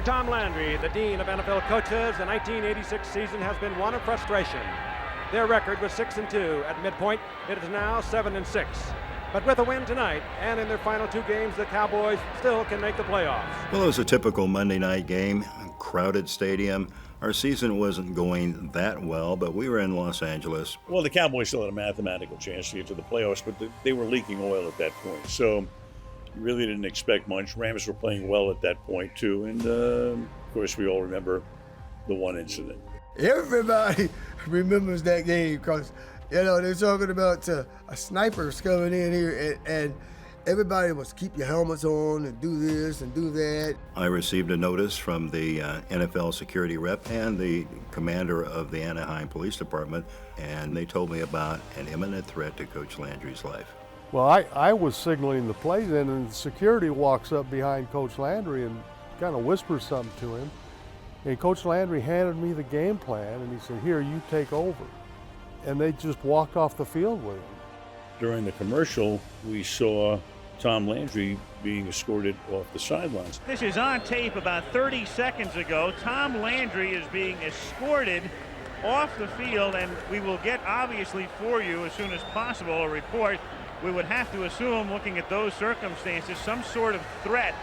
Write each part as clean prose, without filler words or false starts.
Tom Landry, the dean of NFL coaches, the 1986 season has been one of frustration. Their record was 6-2 at midpoint. It is now 7-6. But with a win tonight and in their final two games, the Cowboys still can make the playoffs. Well, it was a typical Monday night game, crowded stadium. Our season wasn't going that well, but we were in Los Angeles. Well, the Cowboys still had a mathematical chance to get to the playoffs, but they were leaking oil at that point. So you really didn't expect much. Rams were playing well at that point, too. And, of course, we all remember the one incident. Everybody remembers that game because, they're talking about a snipers coming in here and everybody must keep your helmets on and do this and do that. I received a notice from the NFL security rep and the commander of the Anaheim Police Department, and they told me about an imminent threat to Coach Landry's life. Well, I was signaling the plays in, and the security walks up behind Coach Landry and kind of whispers something to him. And Coach Landry handed me the game plan, and he said, "Here, you take over." And they just walked off the field with him. During the commercial, we saw Tom Landry being escorted off the sidelines. This is on tape about 30 seconds ago. Tom Landry is being escorted off the field, and we will get, obviously, for you as soon as possible, a report. We would have to assume, looking at those circumstances, some sort of threat.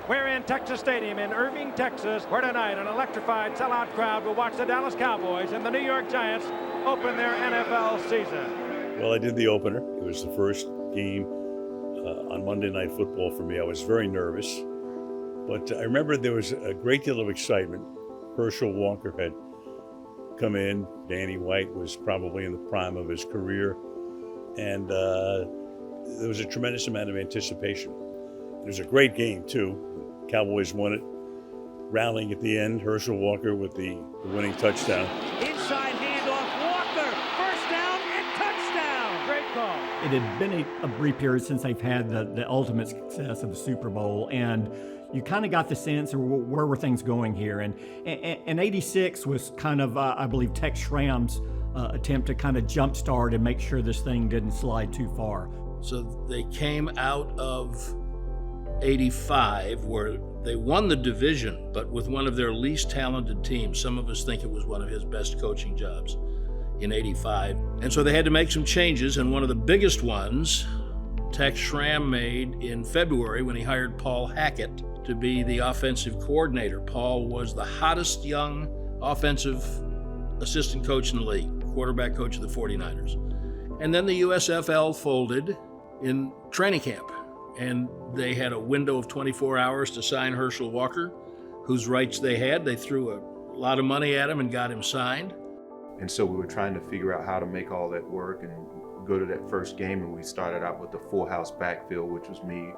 We're in Texas Stadium in Irving, Texas, where tonight an electrified sellout crowd will watch the Dallas Cowboys and the New York Giants open their NFL season. Well, I did the opener. It was the first game on Monday Night Football for me. I was very nervous, but I remember there was a great deal of excitement. Herschel Walker had come in. Danny White was probably in the prime of his career, and there was a tremendous amount of anticipation. It was a great game, too. Cowboys won it, rallying at the end. Herschel Walker with the winning touchdown. Inside handoff, Walker, first down and touchdown. Great call. It had been a brief period since they've had the ultimate success of the Super Bowl, and you kind of got the sense of where were things going here. And 86 was kind of, I believe, Tex Schramm's attempt to kind of jumpstart and make sure this thing didn't slide too far. So they came out of 85, where they won the division, but with one of their least talented teams. Some of us think it was one of his best coaching jobs in 85. And so they had to make some changes, and one of the biggest ones Tex Schramm made in February when he hired Paul Hackett to be the offensive coordinator. Paul was the hottest young offensive assistant coach in the league, quarterback coach of the 49ers. And then the USFL folded in training camp. And they had a window of 24 hours to sign Herschel Walker, whose rights they had. They threw a lot of money at him and got him signed. And so we were trying to figure out how to make all that work and go to that first game. And we started out with the full house backfield, which was me,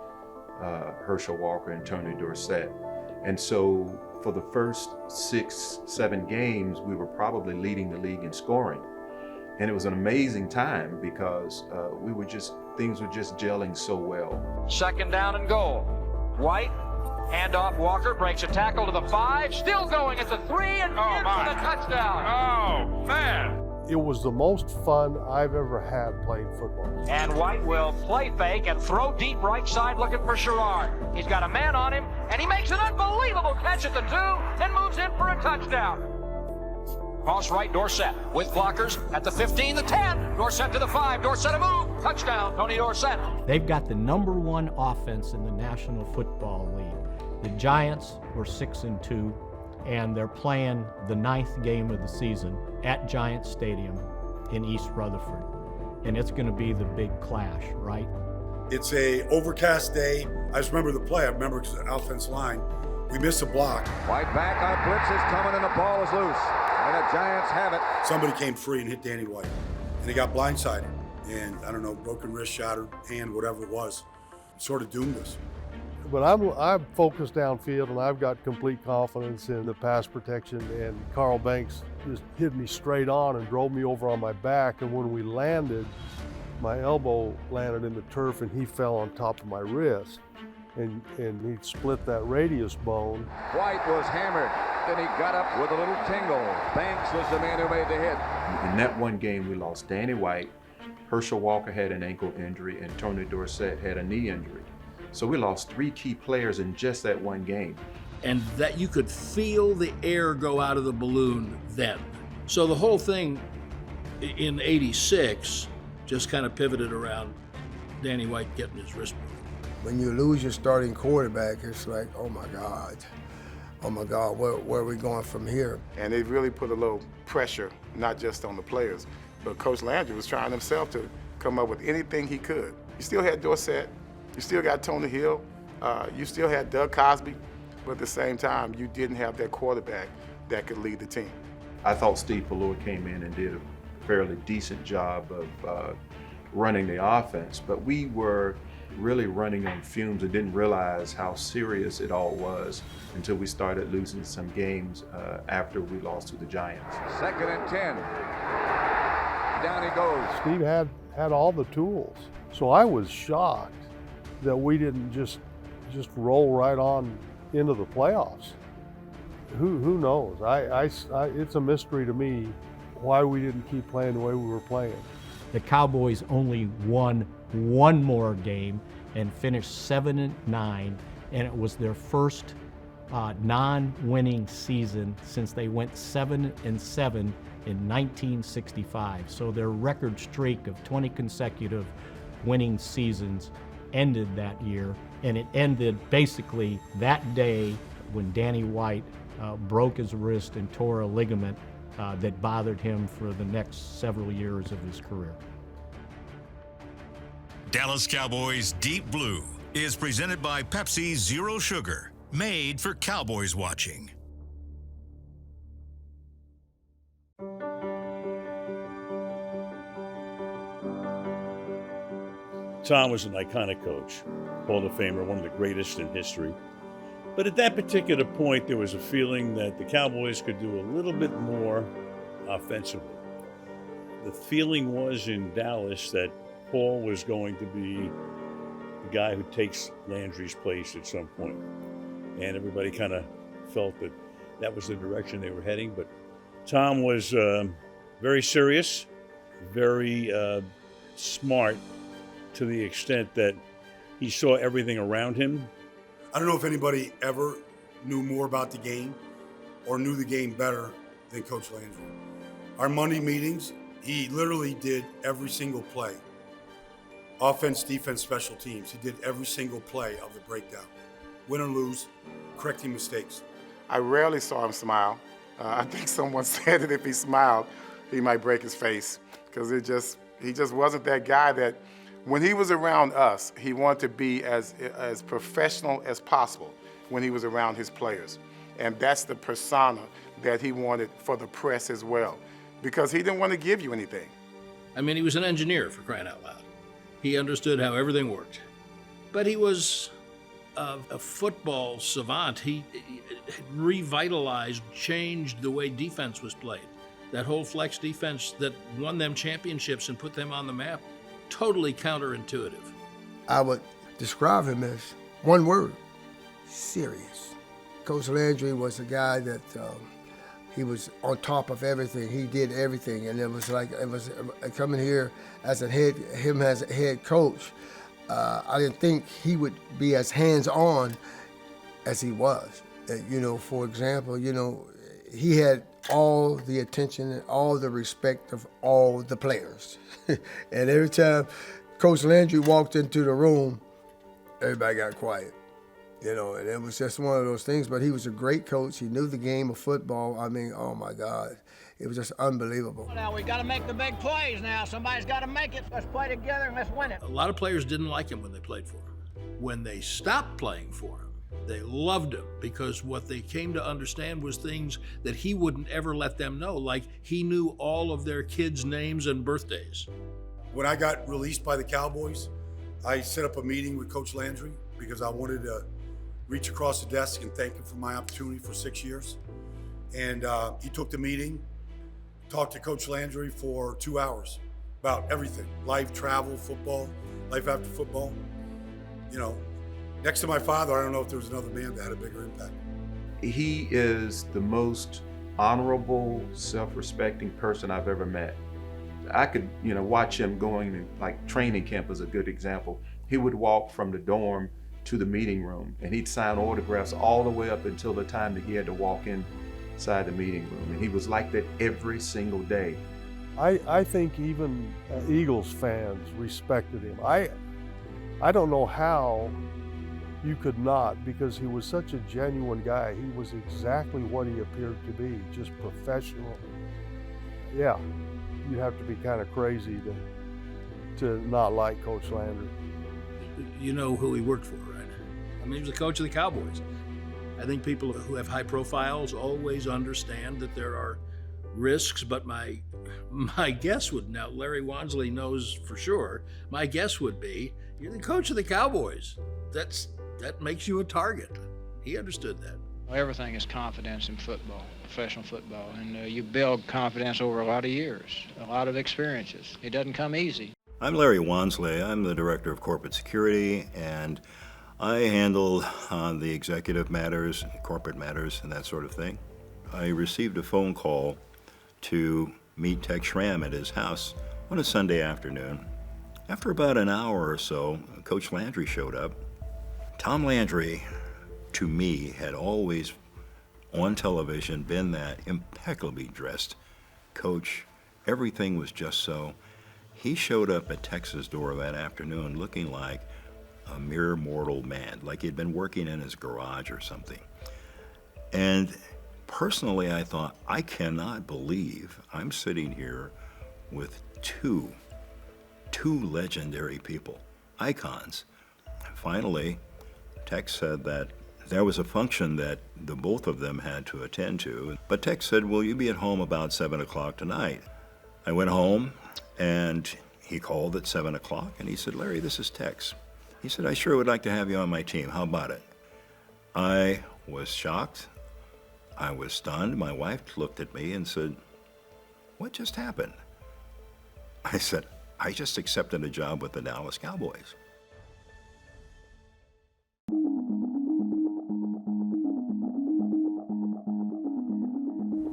Herschel Walker, and Tony Dorsett. And so for the first 6-7 games, we were probably leading the league in scoring. And it was an amazing time because things were just gelling so well. Second down and goal. White, handoff, Walker breaks a tackle to the 5, still going at the 3, and in for the touchdown. Oh, man. It was the most fun I've ever had playing football. And White will play fake and throw deep right side looking for Sherrard. He's got a man on him, and he makes an unbelievable catch at the 2 and moves in for a touchdown. Cross right, Dorsett with blockers at the 15, the 10. Dorsett to the 5. Dorsett a move. Touchdown, Tony Dorsett. They've got the #1 offense in the National Football League. The Giants were 6-2, and they're playing the 9th game of the season at Giants Stadium in East Rutherford. And it's going to be the big clash, right? It's a overcast day. I just remember the play. I remember because the offense line, we missed a block. White back on blitz is coming, and the ball is loose. And the Giants have it. Somebody came free and hit Danny White, and he got blindsided. And I don't know, broken wrist, shattered hand, whatever it was, sort of doomed us. But I'm focused downfield, and I've got complete confidence in the pass protection. And Carl Banks just hit me straight on and drove me over on my back. And when we landed, my elbow landed in the turf, and he fell on top of my wrist. and he'd split that radius bone. White was hammered, and he got up with a little tingle. Banks was the man who made the hit. In that one game, we lost Danny White, Herschel Walker had an ankle injury, and Tony Dorsett had a knee injury. So we lost 3 key players in just that one game. And that you could feel the air go out of the balloon then. So the whole thing in '86 just kind of pivoted around Danny White getting his wrist broken. When you lose your starting quarterback, it's like, oh my God, where are we going from here? And it really put a little pressure, not just on the players, but Coach Landry was trying himself to come up with anything he could. You still had Dorsett, you still got Tony Hill, you still had Doug Cosby, but at the same time, you didn't have that quarterback that could lead the team. I thought Steve Ballou came in and did a fairly decent job of running the offense, but we were really running on fumes and didn't realize how serious it all was until we started losing some games after we lost to the Giants. 2nd and 10. Down he goes. Steve had all the tools. So I was shocked that we didn't just roll right on into the playoffs. Who knows? It's a mystery to me why we didn't keep playing the way we were playing. The Cowboys only won one more game and finished 7-9, and it was their first non-winning season since they went 7-7 in 1965. So their record streak of 20 consecutive winning seasons ended that year, and it ended basically that day when Danny White broke his wrist and tore a ligament that bothered him for the next several years of his career. Dallas Cowboys Deep Blue is presented by Pepsi Zero Sugar, made for Cowboys watching. Tom was an iconic coach, Hall of Famer, one of the greatest in history. But at that particular point, there was a feeling that the Cowboys could do a little bit more offensively. The feeling was in Dallas that Paul was going to be the guy who takes Landry's place at some point. And everybody kind of felt that that was the direction they were heading. But Tom was very serious, very smart, to the extent that he saw everything around him. I don't know if anybody ever knew more about the game or knew the game better than Coach Landry. Our Monday meetings, he literally did every single play. Offense, defense, special teams. He did every single play of the breakdown. Win or lose, correcting mistakes. I rarely saw him smile. I think someone said that if he smiled, he might break his face, because he just wasn't that guy that, when he was around us, he wanted to be as professional as possible when he was around his players. And that's the persona that he wanted for the press as well, because he didn't want to give you anything. I mean, he was an engineer, for crying out loud. He understood how everything worked. But he was a football savant. He revitalized, changed the way defense was played. That whole flex defense that won them championships and put them on the map, totally counterintuitive. I would describe him as one word: serious. Coach Landry was a guy that he was on top of everything. He did everything, and it was coming here as a head coach. I didn't think he would be as hands-on as he was. For example, he had all the attention and all the respect of all the players. And every time Coach Landry walked into the room, everybody got quiet. And it was just one of those things. But he was a great coach. He knew the game of football. I mean, oh my God, it was just unbelievable. Now we got to make the big plays now. Somebody's got to make it. Let's play together and let's win it. A lot of players didn't like him when they played for him. When they stopped playing for him, they loved him, because what they came to understand was things that he wouldn't ever let them know, like he knew all of their kids' names and birthdays. When I got released by the Cowboys, I set up a meeting with Coach Landry because I wanted to reach across the desk and thank him for my opportunity for 6 years. And he took the meeting, talked to Coach Landry for 2 hours about everything: life, travel, football, life after football. Next to my father, I don't know if there was another man that had a bigger impact. He is the most honorable, self-respecting person I've ever met. I could, watch him going to, like, training camp is a good example. He would walk from the dorm to the meeting room, and he'd sign autographs all the way up until the time that he had to walk inside the meeting room. And he was like that every single day. I think even Eagles fans respected him. I don't know how you could not, because he was such a genuine guy. He was exactly what he appeared to be, just professional. Yeah, you'd have to be kind of crazy to not like Coach Landry. You know who he worked for, right? I mean, he was the coach of the Cowboys. I think people who have high profiles always understand that there are risks, but my guess would, now Larry Wansley knows for sure, my guess would be, you're the coach of the Cowboys. That makes you a target. He understood that. Everything is confidence in football, professional football, and you build confidence over a lot of years, a lot of experiences. It doesn't come easy. I'm Larry Wansley. I'm the Director of Corporate Security, and I handle the executive matters, corporate matters, and that sort of thing. I received a phone call to meet Tex Schramm at his house on a Sunday afternoon. After about an hour or so, Coach Landry showed up. Tom Landry, to me, had always on television been that impeccably dressed coach. Everything was just so. He showed up at Tex's door that afternoon looking like a mere mortal man, like he'd been working in his garage or something. And personally, I thought, I cannot believe I'm sitting here with two legendary people, icons. Finally, Tex said that there was a function that the both of them had to attend to, but Tex said, will you be at home about 7 o'clock tonight? I went home, and he called at 7 o'clock, and he said, Larry, this is Tex. He said, I sure would like to have you on my team. How about it? I was shocked. I was stunned. My wife looked at me and said, what just happened? I said, I just accepted a job with the Dallas Cowboys.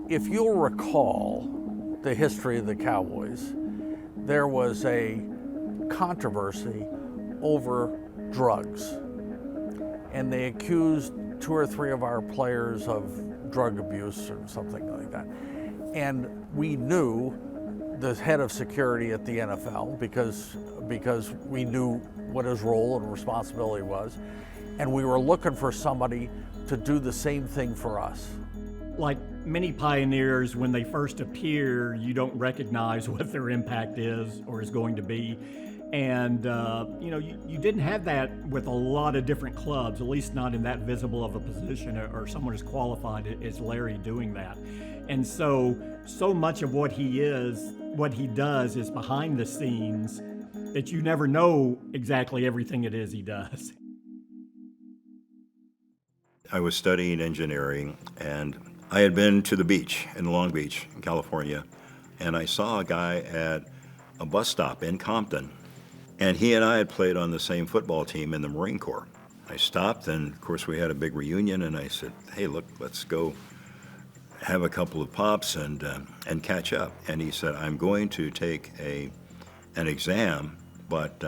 If you'll recall the history of the Cowboys, there was a controversy over drugs, and they accused 2 or 3 of our players of drug abuse or something like that. And we knew the head of security at the NFL because we knew what his role and responsibility was, and we were looking for somebody to do the same thing for us. Like many pioneers, when they first appear, you don't recognize what their impact is or is going to be. And, you didn't have that with a lot of different clubs, at least not in that visible of a position or someone as qualified as Larry doing that. And so much of what he does is behind the scenes that you never know exactly everything it is he does. I was studying engineering, and I had been to the beach in Long Beach, California, and I saw a guy at a bus stop in Compton, and he and I had played on the same football team in the Marine Corps. I stopped, and of course we had a big reunion, and I said, hey, look, let's go have a couple of pops and catch up. And he said, I'm going to take an exam, but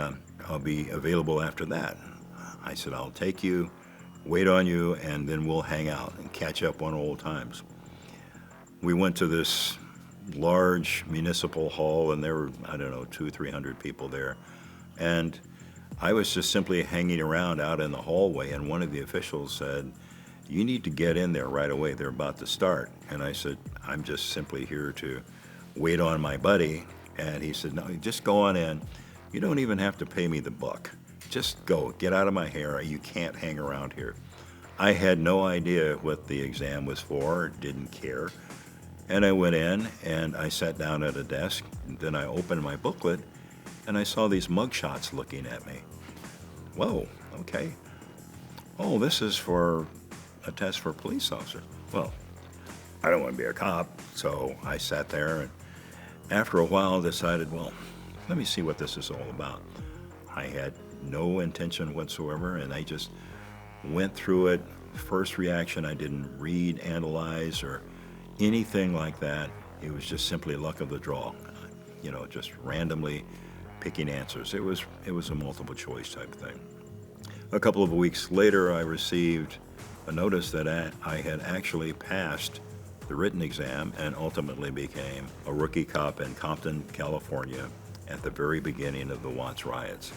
I'll be available after that. I said, I'll take you, wait on you, and then we'll hang out and catch up on old times. We went to this large municipal hall, and there were, 200-300 people there. And I was just simply hanging around out in the hallway, and one of the officials said, you need to get in there right away. They're about to start. And I said, I'm just simply here to wait on my buddy. And he said, no, just go on in. You don't even have to pay me the buck. Just go, get out of my hair. You can't hang around here. I had no idea what the exam was for, didn't care. And I went in and I sat down at a desk. And then I opened my booklet and I saw these mugshots looking at me. Whoa, okay. Oh, this is for a test for police officer. Well, I don't want to be a cop, so I sat there and after a while decided, well, let me see what this is all about. I had no intention whatsoever, and I just went through it. First reaction, I didn't read, analyze, or anything like that. It was just simply luck of the draw, just randomly picking answers. It was a multiple choice type thing. A couple of weeks later, I received a notice that I had actually passed the written exam and ultimately became a rookie cop in Compton, California, at the very beginning of the Watts riots.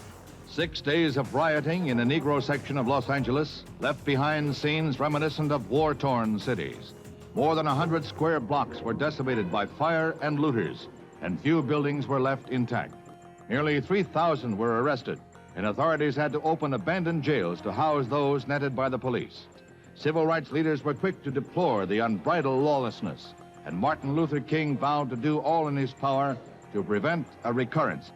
6 days of rioting in a Negro section of Los Angeles left behind scenes reminiscent of war-torn cities. More than 100 square blocks were decimated by fire and looters, and few buildings were left intact. Nearly 3,000 were arrested, and authorities had to open abandoned jails to house those netted by the police. Civil rights leaders were quick to deplore the unbridled lawlessness, and Martin Luther King vowed to do all in his power to prevent a recurrence.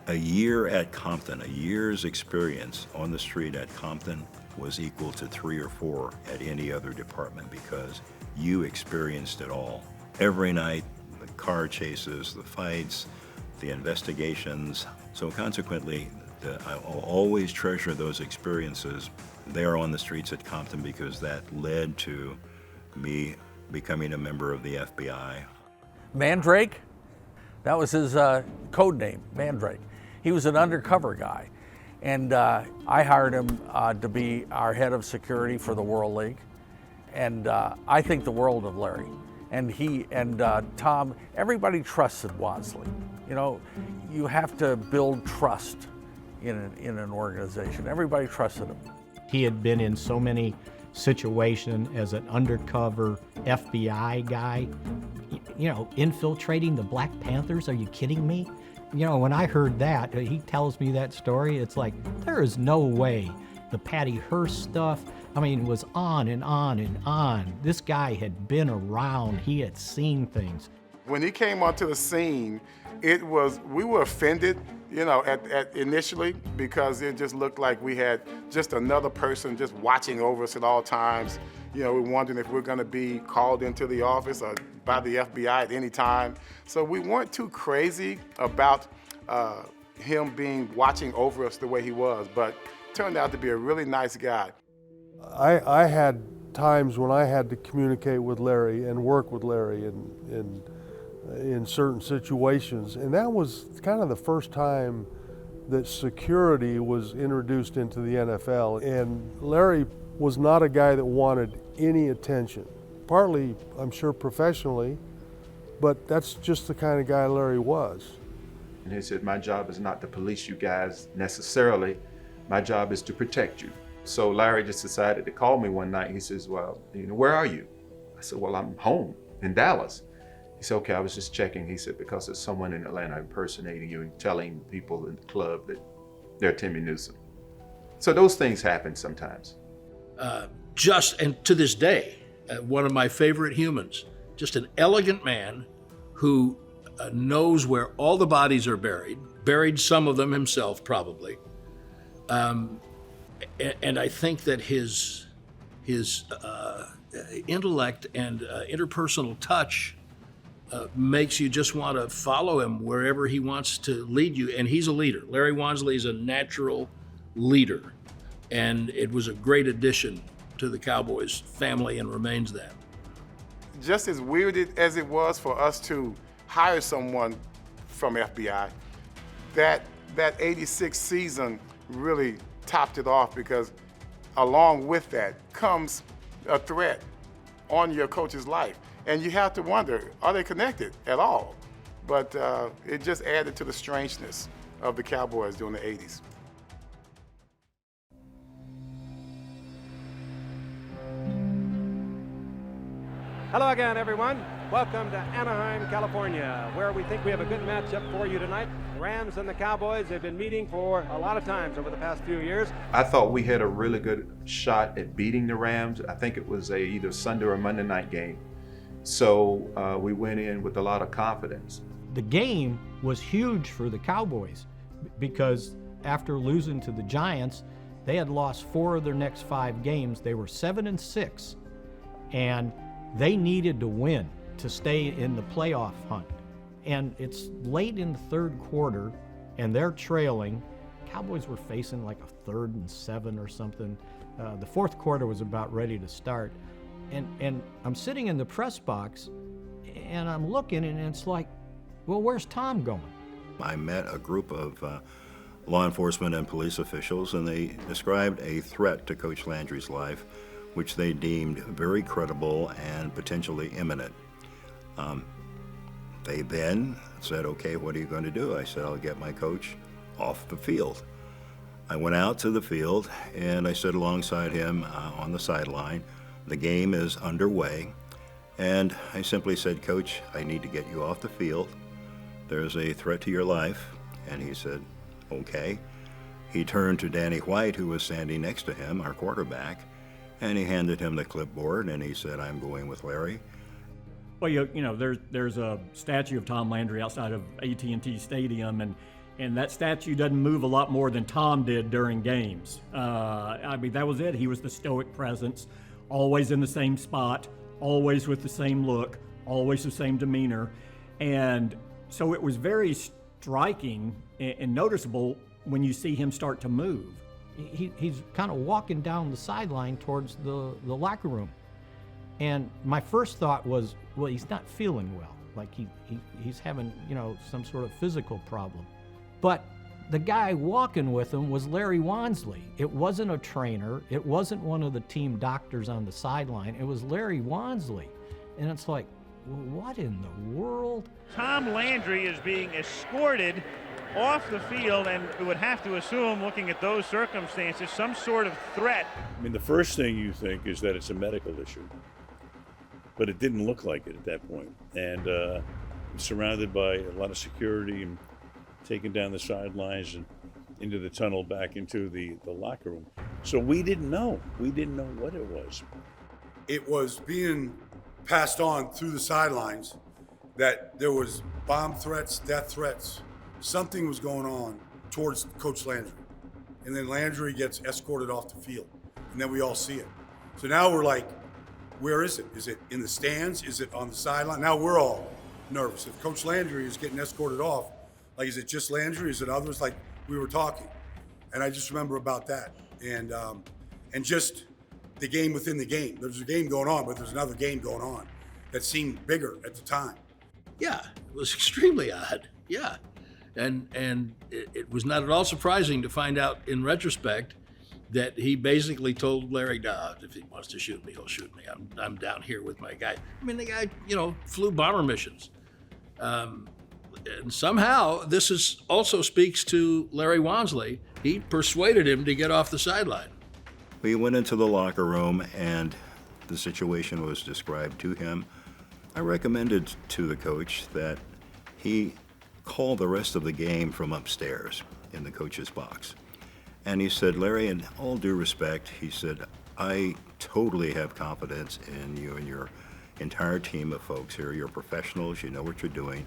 A year at Compton, a year's experience on the street at Compton was equal to 3 or 4 at any other department because you experienced it all. Every night, the car chases, the fights, the investigations. So consequently, I'll always treasure those experiences there on the streets at Compton because that led to me becoming a member of the FBI. Mandrake, that was his code name, Mandrake. He was an undercover guy, and I hired him to be our head of security for the World League, and I think the world of Larry. And he and Tom, everybody trusted Wansley. You have to build trust in an organization. Everybody trusted him. He had been in so many situations as an undercover FBI guy, infiltrating the Black Panthers. Are you kidding me? When I heard that, he tells me that story, it's like, there is no way the Patty Hearst stuff, was on and on and on. This guy had been around, he had seen things. When he came onto the scene, we were offended, at initially, because it just looked like we had just another person just watching over us at all times. We're wondering if we're going to be called into the office or by the FBI at any time. So we weren't too crazy about him watching over us the way he was, but turned out to be a really nice guy. I had times when I had to communicate with Larry and work with Larry in certain situations, and that was kind of the first time that security was introduced into the NFL. And Larry was not a guy that wanted any attention, partly, I'm sure, professionally, but that's just the kind of guy Larry was. And he said, my job is not to police you guys necessarily. My job is to protect you. So Larry just decided to call me one night. He says, well, where are you? I said, well, I'm home in Dallas. He said, okay, I was just checking. He said, because there's someone in Atlanta impersonating you and telling people in the club that they're Timmy Newsom. So those things happen sometimes. And to this day, one of my favorite humans, just an elegant man who knows where all the bodies are buried some of them himself probably. And I think that his intellect and interpersonal touch makes you just want to follow him wherever he wants to lead you. And he's a leader. Larry Wansley is a natural leader. And it was a great addition to the Cowboys family and remains that. Just as weird as it was for us to hire someone from FBI, that 86 season really topped it off, because along with that comes a threat on your coach's life. And you have to wonder, are they connected at all? But it just added to the strangeness of the Cowboys during the 80s. Hello again, everyone. Welcome to Anaheim, California, where we think we have a good matchup for you tonight. The Rams and the Cowboys have been meeting for a lot of times over the past few years. I thought we had a really good shot at beating the Rams. I think it was either Sunday or Monday night game. So we went in with a lot of confidence. The game was huge for the Cowboys because after losing to the Giants, they had lost 4 of their next 5 games. They were 7-6, and they needed to win to stay in the playoff hunt. And it's late in the third quarter, and they're trailing. Cowboys were facing like a 3rd and 7 or something. The fourth quarter was about ready to start, and I'm sitting in the press box, and I'm looking, and it's like, well, where's Tom going? I met a group of law enforcement and police officials, and they described a threat to Coach Landry's life, which they deemed very credible and potentially imminent. They then said, okay, what are you going to do? I said, I'll get my coach off the field. I went out to the field, and I stood alongside him on the sideline. The game is underway, and I simply said, Coach, I need to get you off the field. There's a threat to your life. And he said, okay. He turned to Danny White, who was standing next to him, our quarterback, and he handed him the clipboard, and he said, I'm going with Larry. Well, you know, there's a statue of Tom Landry outside of AT&T Stadium, and that statue doesn't move a lot more than Tom did during games. I mean, that was it. He was the stoic presence, always in the same spot, always with the same look, always the same demeanor. And so it was very striking and noticeable when you see him start to move. He's kind of walking down the sideline towards the locker room. And my first thought was, well, he's not feeling well. Like he's having, you know, some sort of physical problem. But the guy walking with him was Larry Wansley. It wasn't a trainer. It wasn't one of the team doctors on the sideline. It was Larry Wansley. And it's like, well, what in the world? Tom Landry is being escorted off the field, and we would have to assume, looking at those circumstances, some sort of threat. I mean, the first thing you think is that it's a medical issue, but it didn't look like it at that point. And surrounded by a lot of security and taken down the sidelines and into the tunnel back into the locker room. So we didn't know. We didn't know what it was. It was being passed on through the sidelines that there was bomb threats, death threats. Something was going on towards Coach Landry. And then Landry gets escorted off the field. And then we all see it. So now we're like, where is it? Is it in the stands? Is it on the sideline? Now we're all nervous. If Coach Landry is getting escorted off, like, is it just Landry? Is it others? Like, we were talking. And I just remember about that. And just the game within the game. There's a game going on, but there's another game going on that seemed bigger at the time. Yeah, it was extremely odd. Yeah. And it was not at all surprising to find out in retrospect that he basically told Larry, nah, if he wants to shoot me, he'll shoot me. I'm down here with my guy. I mean, the guy, you know, flew bomber missions. And somehow this also speaks to Larry Wansley. He persuaded him to get off the sideline. We went into the locker room, and the situation was described to him. I recommended to the coach that he call the rest of the game from upstairs in the coach's box. And he said, Larry, in all due respect, he said, I totally have confidence in you and your entire team of folks here. You're professionals, you know what you're doing.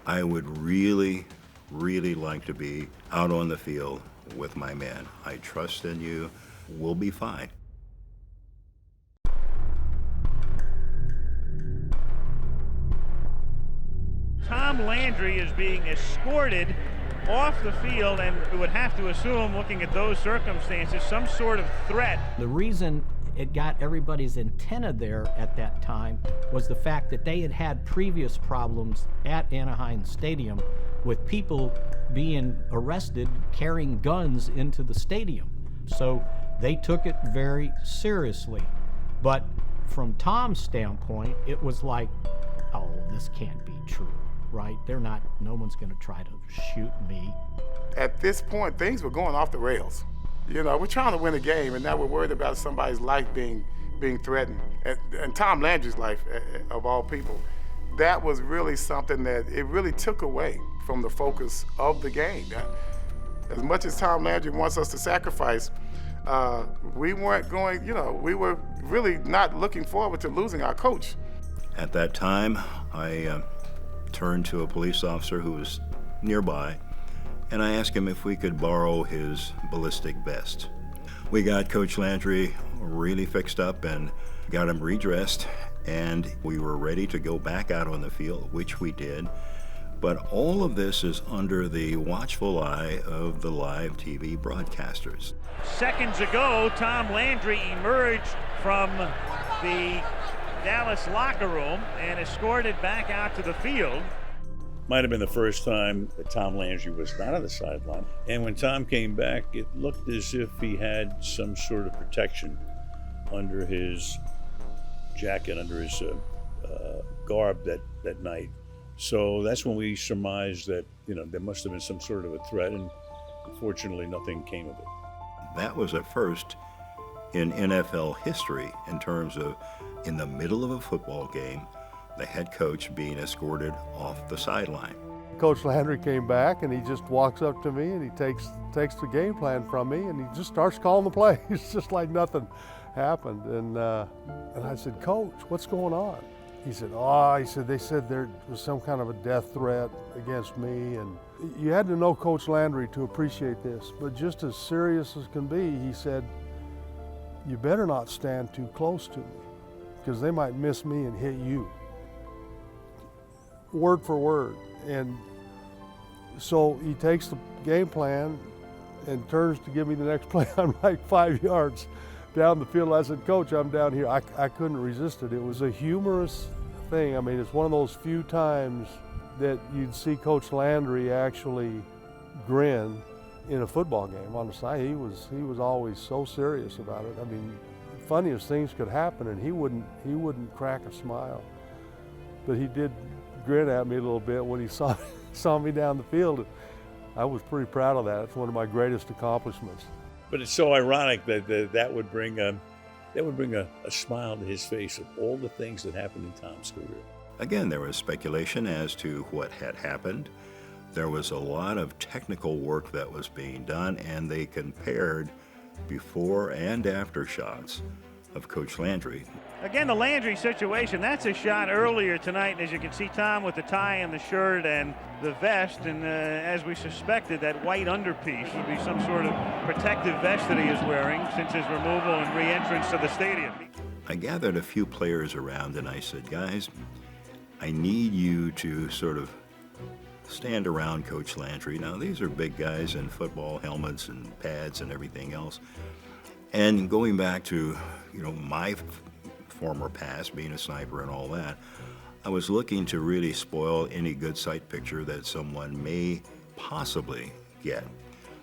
I would really, really like to be out on the field with my men. I trust in you. We'll be fine. Tom Landry is being escorted off the field, and we would have to assume, looking at those circumstances, some sort of threat. The reason it got everybody's antenna there at that time was the fact that they had had previous problems at Anaheim Stadium with people being arrested carrying guns into the stadium. So they took it very seriously. But from Tom's standpoint, it was like, oh, this can't be true, right? No one's gonna try to shoot me. At this point, things were going off the rails. You know, we're trying to win a game, and now we're worried about somebody's life being threatened. And Tom Landry's life, of all people. That was really something that it really took away from the focus of the game. As much as Tom Landry wants us to sacrifice, we weren't going, you know, we were really not looking forward to losing our coach. At that time, I turned to a police officer who was nearby, and I asked him if we could borrow his ballistic vest. We got Coach Landry really fixed up and got him redressed, and we were ready to go back out on the field, which we did. But all of this is under the watchful eye of the live TV broadcasters. Seconds ago, Tom Landry emerged from the Dallas locker room and escorted back out to the field. Might have been the first time that Tom Landry was not on the sideline. And when Tom came back, it looked as if he had some sort of protection under his jacket, under his garb that night. So that's when we surmised that, there must have been some sort of a threat, and unfortunately nothing came of it. That was a first in NFL history in terms of, in the middle of a football game, the head coach being escorted off the sideline. Coach Landry came back and he just walks up to me and he takes the game plan from me and he just starts calling the plays. It's just like nothing happened. And I said, Coach, what's going on? He said, they said there was some kind of a death threat against me. And you had to know Coach Landry to appreciate this, but just as serious as can be, he said, you better not stand too close to me because they might miss me and hit you. Word for word. And so he takes the game plan and turns to give me the next play. I'm like 5 yards down the field. I said, Coach, I'm down here. I couldn't resist it. It was a humorous thing. I mean, it's one of those few times that you'd see Coach Landry actually grin in a football game. On the side, he was always so serious about it. I mean, funniest things could happen and he wouldn't crack a smile. But he did grin at me a little bit when he saw me down the field. I was pretty proud of that. It's one of my greatest accomplishments. But it's so ironic that would bring a smile to his face of all the things that happened in Tom's career. Again, there was speculation as to what had happened. There was a lot of technical work that was being done, and they compared before and after shots of Coach Landry. Again, the Landry situation, that's a shot earlier tonight. And as you can see, Tom with the tie and the shirt and the vest, and as we suspected, that white underpiece would be some sort of protective vest that he is wearing since his removal and re-entrance to the stadium. I gathered a few players around and I said, guys, I need you to sort of stand around Coach Landry. Now, these are big guys in football helmets and pads and everything else. And going back to, my former past, being a sniper and all that, I was looking to really spoil any good sight picture that someone may possibly get.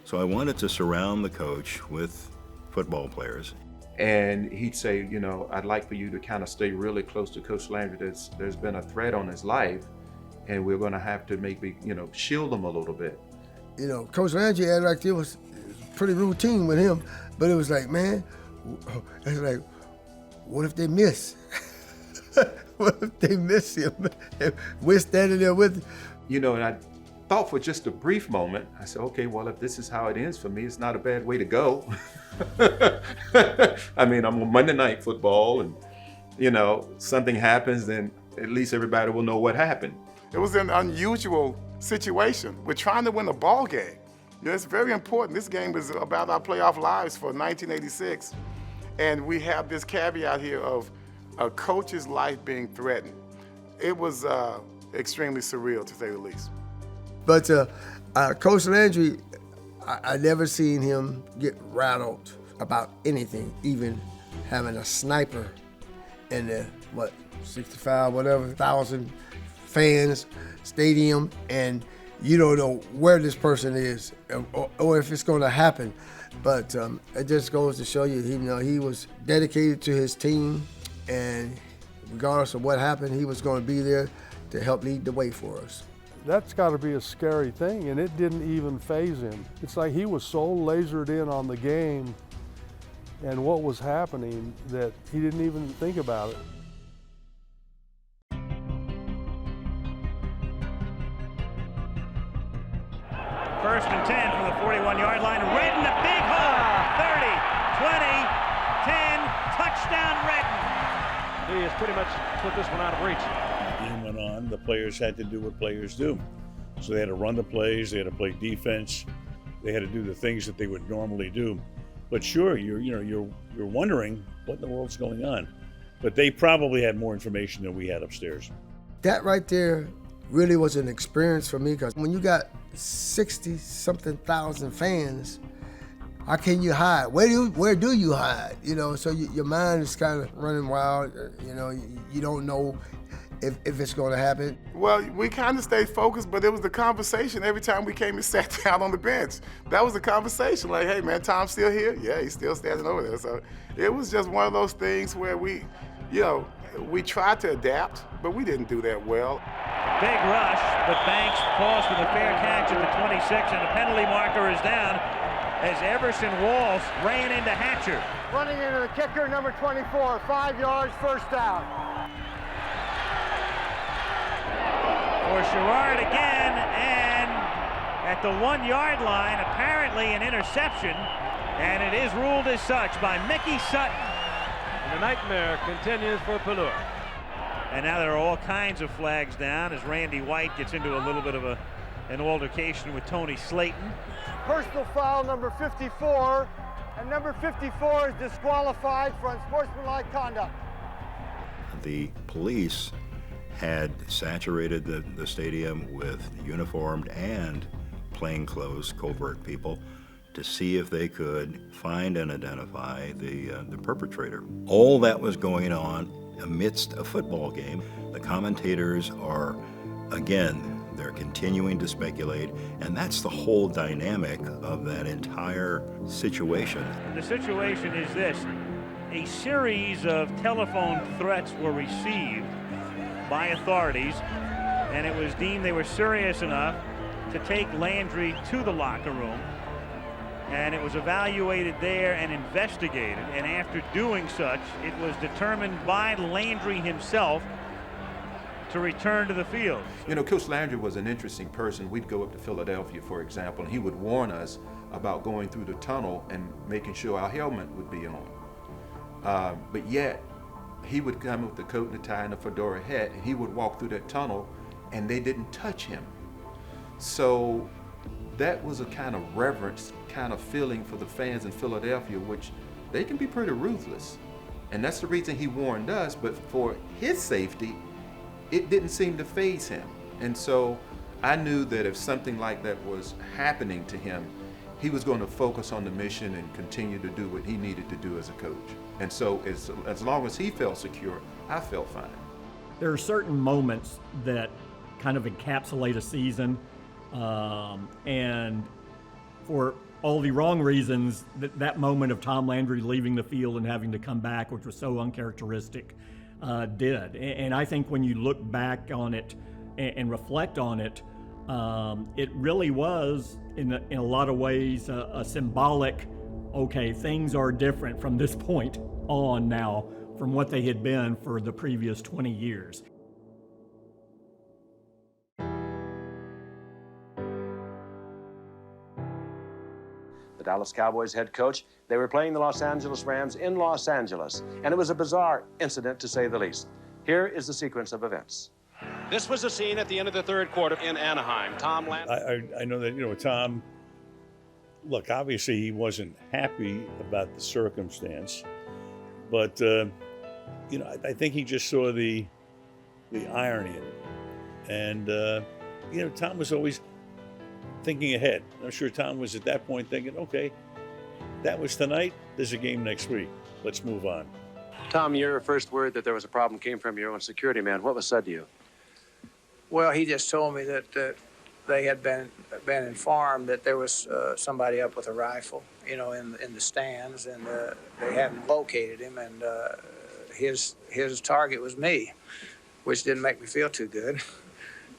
So I wanted to surround the coach with football players. And he'd say, I'd like for you to kind of stay really close to Coach Landry. There's been a threat on his life, and we're going to have to maybe, shield him a little bit. Coach Landry had like it was pretty routine with him, but it was like, man, it's like, what if they miss? What if they miss him? We're standing there with him. And I thought for just a brief moment, I said, okay, well, if this is how it ends for me, it's not a bad way to go. I mean, I'm on Monday Night Football, and, something happens, then at least everybody will know what happened. It was an unusual situation. We're trying to win a ball game. It's very important. This game is about our playoff lives for 1986. And we have this caveat here of a coach's life being threatened. It was extremely surreal, to say the least. But Coach Landry, I never seen him get rattled about anything, even having a sniper in the, 65,000 fans stadium, and you don't know where this person is or if it's going to happen. But it just goes to show you, he was dedicated to his team, and regardless of what happened, he was going to be there to help lead the way for us. That's got to be a scary thing, and it didn't even faze him. It's like he was so lasered in on the game and what was happening that he didn't even think about it. First and 10 from the 41-yard line. Redden, a big hole. 30, 20, 10, touchdown Redden. He has pretty much put this one out of reach. The game went on. The players had to do what players do. So they had to run the plays. They had to play defense. They had to do the things that they would normally do. But sure, you're wondering what in the world's going on. But they probably had more information than we had upstairs. That right there really was an experience for me, because when you got 60-something thousand fans, how can you hide? Where do you hide? You know, so your mind is kind of running wild. You know, you don't know if it's going to happen. Well, we kind of stayed focused, but it was the conversation every time we came and sat down on the bench. That was the conversation, like, hey man, Tom's still here? Yeah, he's still standing over there. So it was just one of those things where we tried to adapt, but we didn't do that well. Big rush, but Banks falls for the fair catch at the 26, and the penalty marker is down as Everson Walls ran into Hatcher. Running into the kicker, number 24, 5 yards, first down. For Sherrard again, and at the 1 yard line, apparently an interception, and it is ruled as such by Mickey Sutton. And the nightmare continues for Pallure. And now there are all kinds of flags down as Randy White gets into a little bit of an altercation with Tony Slayton. Personal foul number 54, and number 54 is disqualified for unsportsmanlike conduct. The police had saturated the stadium with uniformed and plainclothes covert people to see if they could find and identify the perpetrator. All that was going on amidst a football game. The commentators are, again, they're continuing to speculate, and that's the whole dynamic of that entire situation. The situation is this: a series of telephone threats were received by authorities, and it was deemed they were serious enough to take Landry to the locker room, and it was evaluated there and investigated, and after doing such, it was determined by Landry himself to return to the field. You know, Coach Landry was an interesting person. We'd go up to Philadelphia, for example, and he would warn us about going through the tunnel and making sure our helmet would be on. But yet, he would come with the coat and the tie and a fedora hat, and he would walk through that tunnel, and they didn't touch him. So that was a kind of reverence kind of feeling for the fans in Philadelphia, which they can be pretty ruthless. And that's the reason he warned us, but for his safety, it didn't seem to faze him. And so I knew that if something like that was happening to him, he was going to focus on the mission and continue to do what he needed to do as a coach. And so as long as he felt secure, I felt fine. There are certain moments that kind of encapsulate a season, and for all the wrong reasons, that moment of Tom Landry leaving the field and having to come back, which was so uncharacteristic, did. And I think when you look back on it and reflect on it, it really was, in a lot of ways, a symbolic, okay, things are different from this point on now from what they had been for the previous 20 years. The Dallas Cowboys head coach, they were playing the Los Angeles Rams in Los Angeles, and it was a bizarre incident, to say the least. Here is the sequence of events. This was the scene at the end of the third quarter in Anaheim. Tom Landry. I know that, Tom, look, obviously he wasn't happy about the circumstance, but, I think he just saw the irony in it. And, Tom was always thinking ahead. I'm sure Tom was at that point thinking, okay, that was tonight, there's a game next week. Let's move on. Tom, your first word that there was a problem came from your own security man. What was said to you? Well, he just told me that they had been informed that there was somebody up with a rifle, in the stands, and they hadn't located him, and his target was me, which didn't make me feel too good.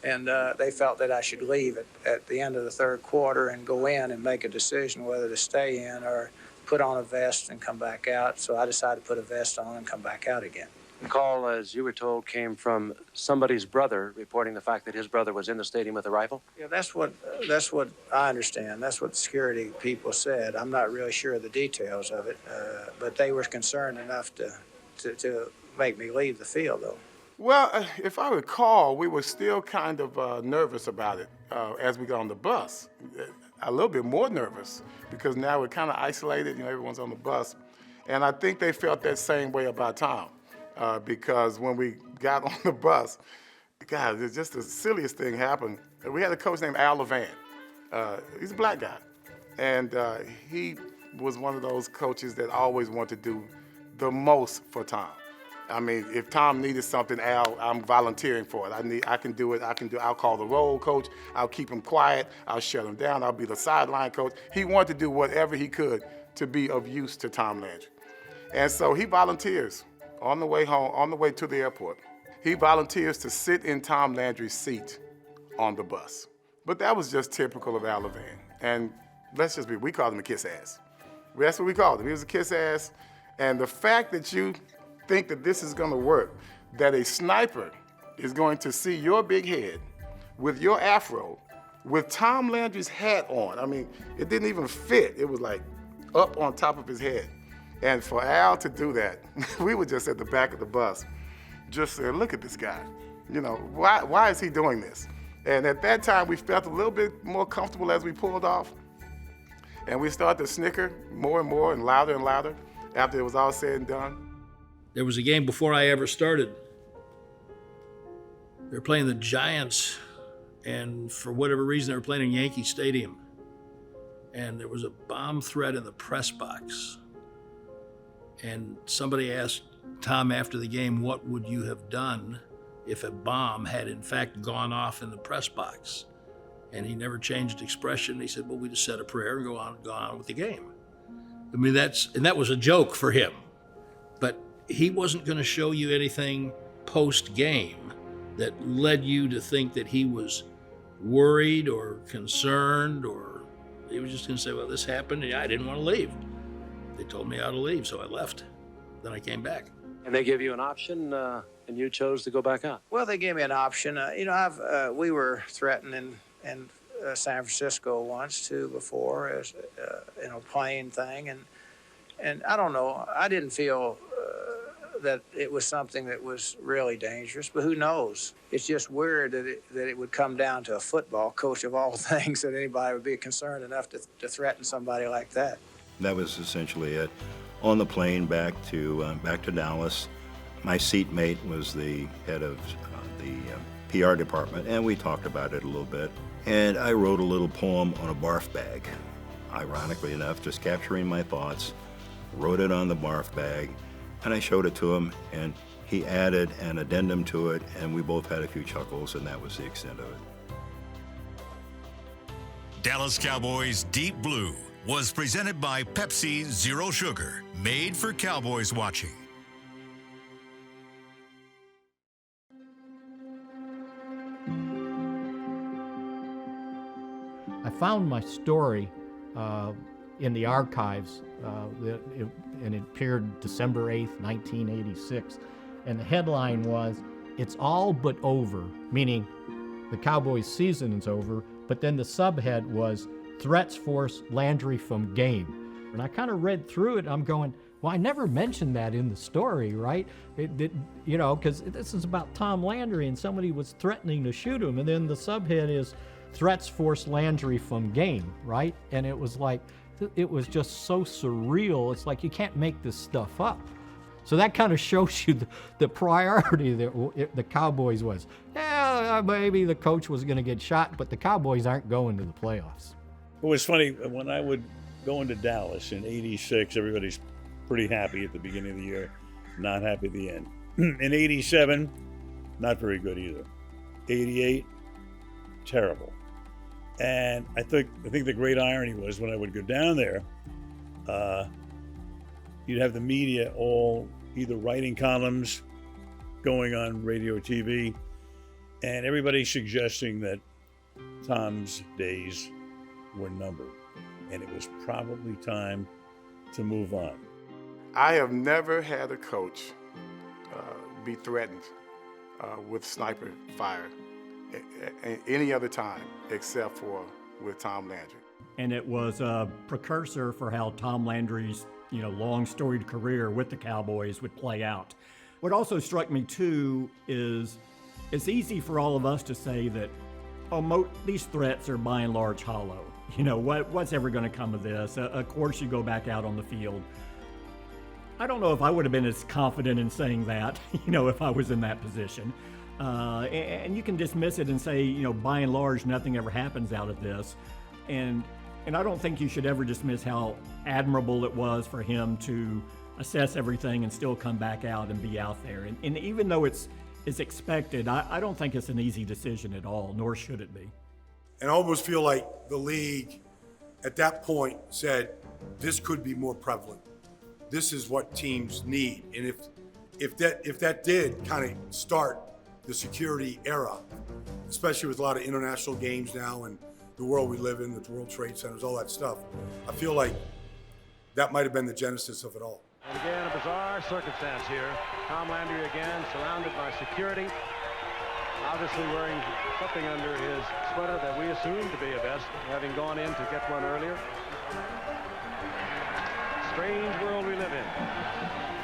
And they felt that I should leave at the end of the third quarter and go in and make a decision whether to stay in or put on a vest and come back out. So I decided to put a vest on and come back out again. The call, as you were told, came from somebody's brother reporting the fact that his brother was in the stadium with a rifle? Yeah, that's what I understand. That's what security people said. I'm not really sure of the details of it, but they were concerned enough to make me leave the field, though. Well, if I recall, we were still kind of nervous about it as we got on the bus. A little bit more nervous because now we're kind of isolated, everyone's on the bus. And I think they felt that same way about Tom because when we got on the bus, God, it's just the silliest thing happened. We had a coach named Al Levan. He's a black guy. And he was one of those coaches that always wanted to do the most for Tom. I mean, if Tom needed something, Al, I'm volunteering for it. I can do it. I'll call the roll coach. I'll keep him quiet. I'll shut him down. I'll be the sideline coach. He wanted to do whatever he could to be of use to Tom Landry. And so he volunteers on the way home, on the way to the airport. He volunteers to sit in Tom Landry's seat on the bus. But that was just typical of Al Levan. And we called him a kiss ass. That's what we called him. He was a kiss ass. And the fact that you think that this is gonna work, that a sniper is going to see your big head with your afro, with Tom Landry's hat on. I mean, it didn't even fit. It was like up on top of his head. And for Al to do that, we were just at the back of the bus, just saying, look at this guy. You know, why is he doing this? And at that time, we felt a little bit more comfortable as we pulled off. And we started to snicker more and more and louder after it was all said and done. There was a game before I ever started. They were playing the Giants, and for whatever reason, they were playing in Yankee Stadium. And there was a bomb threat in the press box. And somebody asked Tom after the game, what would you have done if a bomb had in fact gone off in the press box? And he never changed expression. He said, well, we just said a prayer and go on with the game. I mean, that was a joke for him. But he wasn't going to show you anything post-game that led you to think that he was worried or concerned, or he was just going to say, well, this happened, and I didn't want to leave. They told me how to leave, so I left. Then I came back. And they give you an option, and you chose to go back out. Well, they gave me an option. We were threatened in San Francisco once too before, as plane thing, and I don't know. I didn't feel that it was something that was really dangerous, but who knows? It's just weird that it would come down to a football coach of all things that anybody would be concerned enough to threaten somebody like that. That was essentially it. On the plane back to Dallas, my seatmate was the head of the PR department, and we talked about it a little bit. And I wrote a little poem on a barf bag, ironically enough, just capturing my thoughts, wrote it on the barf bag, and I showed it to him, and he added an addendum to it, and we both had a few chuckles, and that was the extent of it. Dallas Cowboys Deep Blue was presented by Pepsi Zero Sugar, made for Cowboys watching. I found my story in the archives, and it appeared December 8th, 1986. And the headline was, "It's all but over," meaning the Cowboys' season is over. But then the subhead was, "Threats force Landry from game." And I kind of read through it, and I'm going, well, I never mentioned that in the story, right? Because this is about Tom Landry, and somebody was threatening to shoot him. And then the subhead is, "Threats force Landry from game," right? And it was like, it was just so surreal. It's like, you can't make this stuff up. So that kind of shows you the priority that the Cowboys was. Yeah, maybe the coach was going to get shot, but the Cowboys aren't going to the playoffs. It was funny, when I would go into Dallas in '86, everybody's pretty happy at the beginning of the year, not happy at the end. In '87, not very good either. '88, terrible. And I think the great irony was, when I would go down there, you'd have the media all either writing columns, going on radio or TV, and everybody suggesting that Tom's days were numbered, and it was probably time to move on. I have never had a coach be threatened with sniper fire any other time except for with Tom Landry. And it was a precursor for how Tom Landry's long storied career with the Cowboys would play out. What also struck me too is it's easy for all of us to say that these threats are by and large hollow. What's ever going to come of this? Of course you go back out on the field. I don't know if I would have been as confident in saying that, if I was in that position. And you can dismiss it and say, you know, by and large, nothing ever happens out of this. And I don't think you should ever dismiss how admirable it was for him to assess everything and still come back out and be out there. And even though it's expected, I don't think it's an easy decision at all, nor should it be. And I almost feel like the league at that point said, this could be more prevalent. This is what teams need. And if that did kind of start the security era, especially with a lot of international games now and the world we live in, the World Trade Centers, all that stuff, I feel like that might have been the genesis of it all. And again, a bizarre circumstance here. Tom Landry again surrounded by security, obviously wearing something under his sweater that we assumed to be a vest, having gone in to get one earlier. Strange world we live in.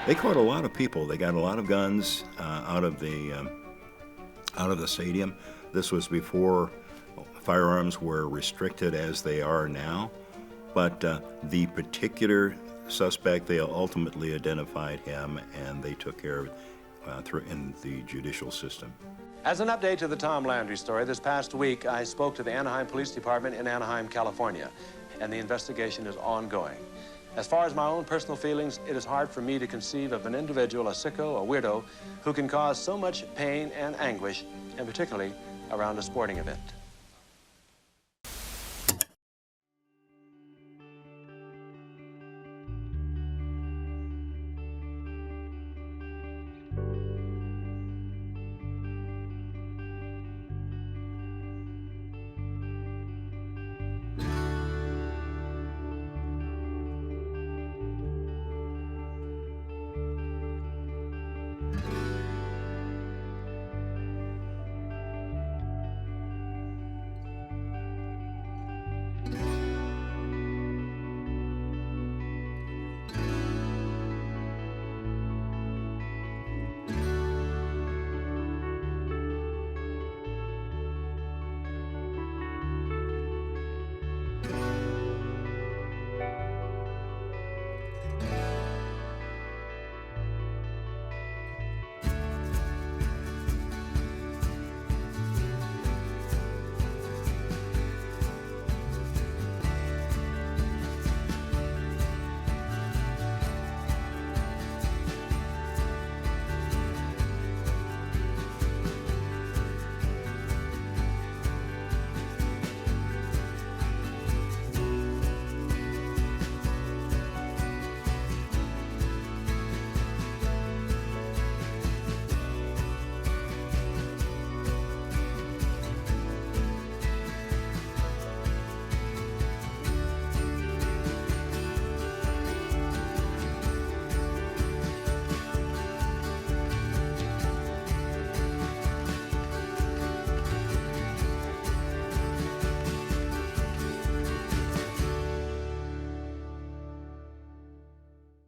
They caught a lot of people. They got a lot of guns out of the stadium. This was before firearms were restricted as they are now. But the particular suspect, they ultimately identified him, and they took care of it in the judicial system. As an update to the Tom Landry story, this past week I spoke to the Anaheim Police Department in Anaheim, California, and the investigation is ongoing. As far as my own personal feelings, it is hard for me to conceive of an individual, a sicko, a weirdo, who can cause so much pain and anguish, and particularly around a sporting event.